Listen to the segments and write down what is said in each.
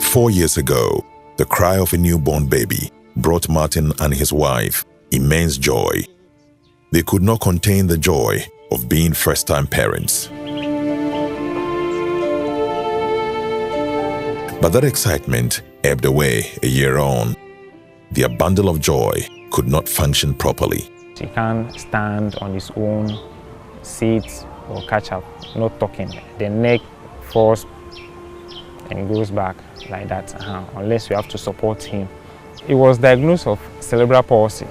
4 years ago, the cry of a newborn baby brought Martin and his wife immense joy. They could not contain the joy of being first-time parents. But that excitement ebbed away a year on. Their bundle of joy could not function properly. He can't stand on his own, sit or catch up, not talking. The neck falls and goes back like that, unless you have to support him. He was diagnosed of cerebral palsy.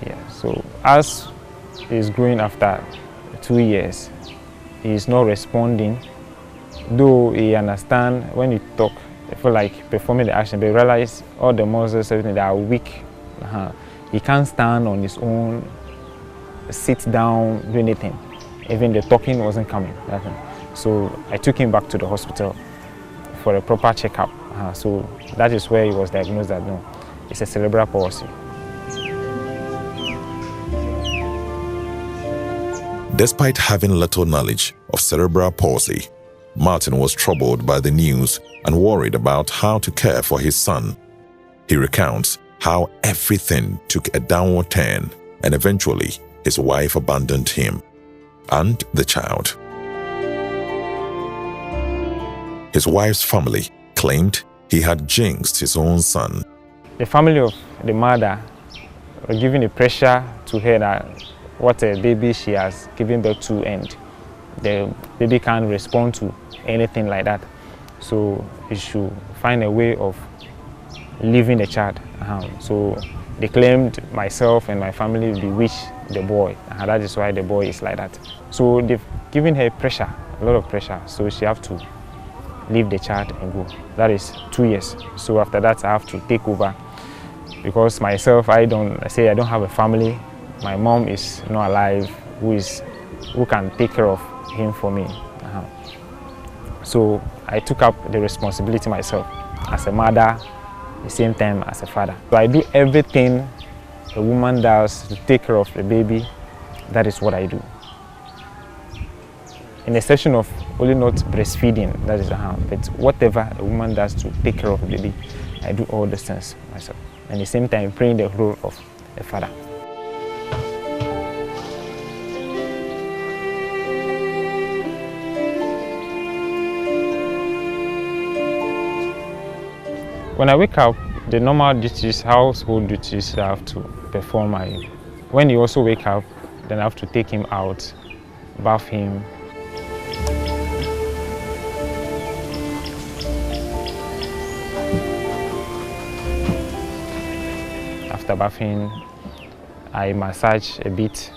Yeah, so as he's growing after 2 years, he's not responding. Though he understands when you talk, I feel like performing the action, but you realize all the muscles, everything, they are weak. He can't stand on his own, sit down, do anything. Even the talking wasn't coming. So I took him back to the hospital for a proper checkup. So that is where he was diagnosed that no, it's a cerebral palsy. Despite having little knowledge of cerebral palsy, Martin was troubled by the news and worried about how to care for his son. He recounts how everything took a downward turn and eventually his wife abandoned him and the child. His wife's family claimed he had jinxed his own son. The family of the mother were giving a pressure to her that what a baby she has given birth to and the baby can't respond to anything like that. So he should find a way of leaving the child. So they claimed myself and my family bewitched the boy. That is why the boy is like that. So they've given her pressure, a lot of pressure. So she have to leave the child and go. That is 2 years. So after that, I have to take over because myself, I don't have a family. My mom is not alive, who can take care of him for me. So I took up the responsibility myself as a mother, at the same time as a father. So I do everything a woman does to take care of the baby. That is what I do. In the section of only not breastfeeding, that is but whatever a woman does to take care of the baby, I do all those things myself. And at the same time, playing the role of a father. When I wake up, the normal duties, household duties I have to perform. When you also wake up, then I have to take him out, bath him. After bathing, I massage a bit,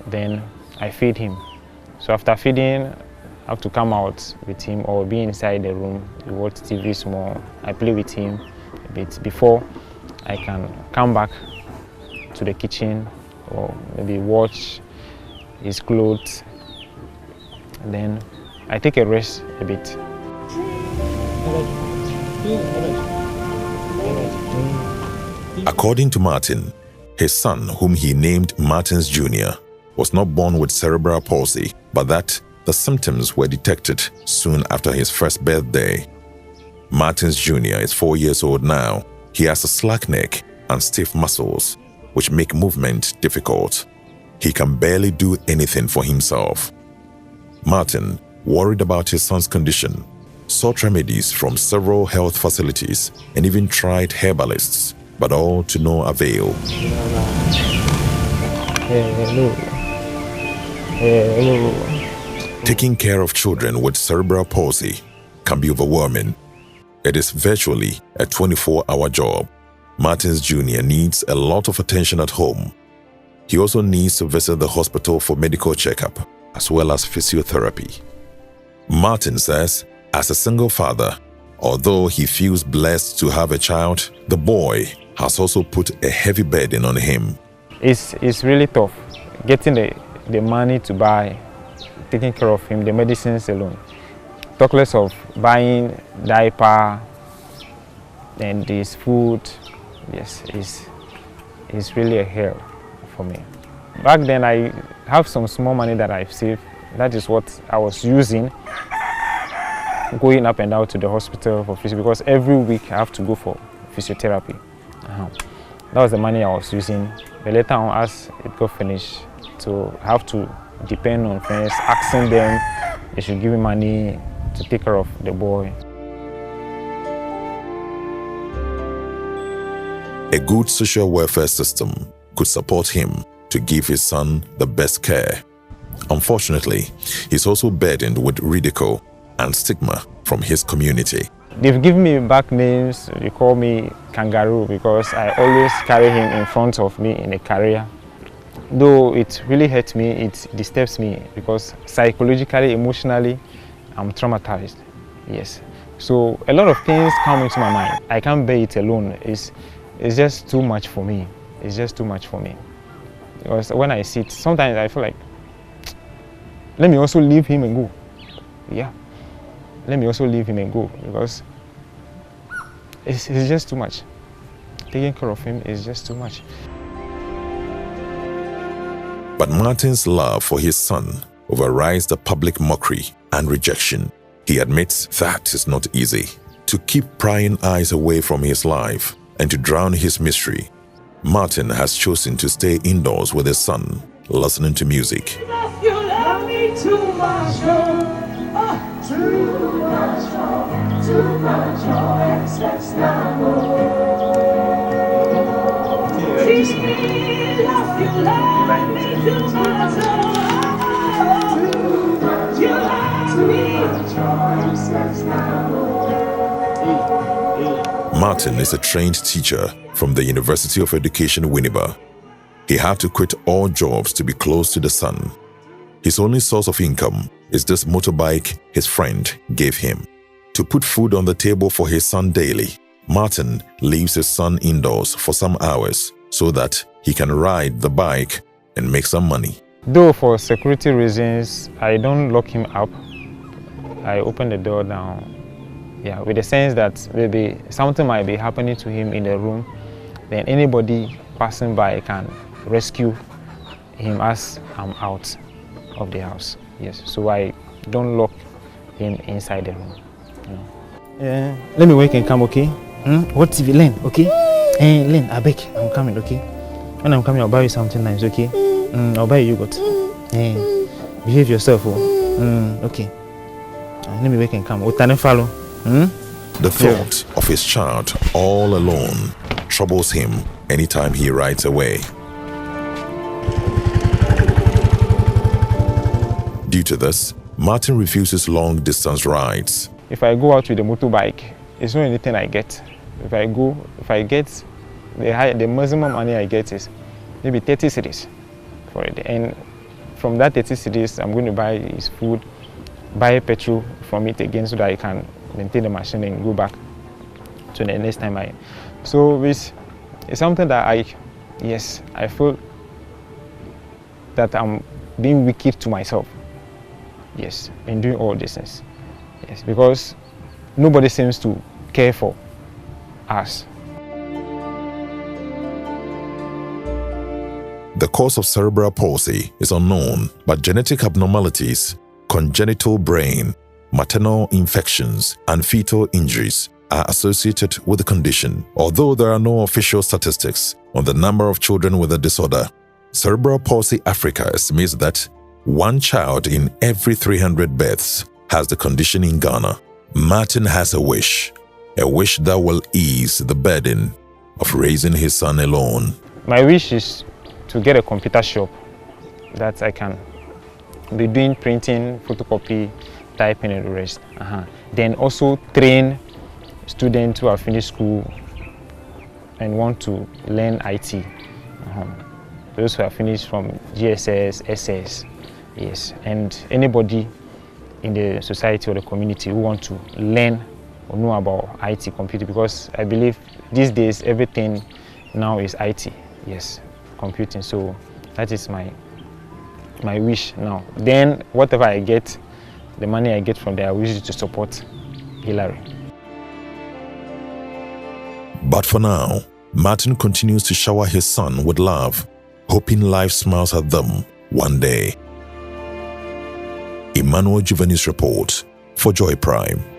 then I feed him. So after feeding, I have to come out with him or be inside the room, watch TV small. I play with him a bit before I can come back to the kitchen or maybe watch his clothes. And then I take a rest a bit. According to Martin, his son, whom he named Martins Jr., was not born with cerebral palsy, but that the symptoms were detected soon after his first birthday. Martins Jr. is 4 years old now. He has a slack neck and stiff muscles, which make movement difficult. He can barely do anything for himself. Martin, worried about his son's condition, sought remedies from several health facilities and even tried herbalists, but all to no avail. Taking care of children with cerebral palsy can be overwhelming. It is virtually a 24-hour job. Martins Jr. needs a lot of attention at home. He also needs to visit the hospital for medical checkup, as well as physiotherapy. Martin says, as a single father, although he feels blessed to have a child, the boy has also put a heavy burden on him. It's really tough getting the money to buy, taking care of him, the medicines alone. Talk less of buying diaper and this food. Yes, it's really a hell for me. Back then, I have some small money that I've saved. That is what I was using, going up and down to the hospital for physio, because every week I have to go for physiotherapy. That was the money I was using. But later on, as it got finished, to have to depend on friends, asking them they should give me money to take care of the boy. A good social welfare system could support him to give his son the best care. Unfortunately, he's also burdened with ridicule and stigma from his community. They've given me back names. They call me Kangaroo because I always carry him in front of me in a carrier. Though it really hurts me, it disturbs me because psychologically, emotionally, I'm traumatized. Yes. So a lot of things come into my mind. I can't bear it alone. It's just too much for me. It's just too much for me. Because when I sit, sometimes I feel like, let me also leave him and go. Yeah. Let me also leave him and go because it's just too much. Taking care of him is just too much. But Martin's love for his son overrides the public mockery and rejection. He admits that is not easy. To keep prying eyes away from his life and to drown his mystery, Martin has chosen to stay indoors with his son, listening to music. You love me too much, too much, excess love. You love me too much, you love me. Martin is a trained teacher from the University of Education, Winneba. He had to quit all jobs to be close to the son. His only source of income is this motorbike his friend gave him. To put food on the table for his son daily, Martin leaves his son indoors for some hours so that he can ride the bike and make some money. Though for security reasons, I don't lock him up. I open the door down, yeah, with the sense that maybe something might be happening to him in the room, then anybody passing by can rescue him as I'm out of the house. Yes, so I don't lock him inside the room. Yeah. Let me wake and come, okay? What TV, Len, okay? Len, I beg, I'm coming, okay? When I'm coming, I'll buy you something nice, okay? I'll buy you yogurt. Behave yourself, oh. Okay. Let me wake and come. Follow. The thought of his child all alone troubles him anytime he rides away. Due to this, Martin refuses long-distance rides. If I go out with a motorbike, it's not anything I get. If I get the maximum money I get is maybe 30 cedis for a day. And from that 30 cedis, I'm going to buy his food, buy petrol from it again so that I can maintain the machine and go back to the next time So it's something that I feel that I'm being wicked to myself. Yes, in doing all these things. Yes, because nobody seems to care for us. The cause of cerebral palsy is unknown, but genetic abnormalities, congenital brain, maternal infections, and fetal injuries are associated with the condition. Although there are no official statistics on the number of children with the disorder, Cerebral Palsy Africa estimates that 1 child in every 300 births has the condition in Ghana. Martin has a wish that will ease the burden of raising his son alone. My wish is to get a computer shop that I can be doing printing, photocopy, typing and the rest. Then also train students who have finished school and want to learn IT. Those who have finished from GSS, SS, yes, and anybody in the society or the community who want to learn or know about IT computing, because I believe these days everything now is IT, yes, computing. So that is my wish now. Then whatever I get, the money I get from there, I will use it to support Hillary. But for now, Martin continues to shower his son with love hoping life smiles at them one day. Emmanuel Juvenis report for Joy Prime.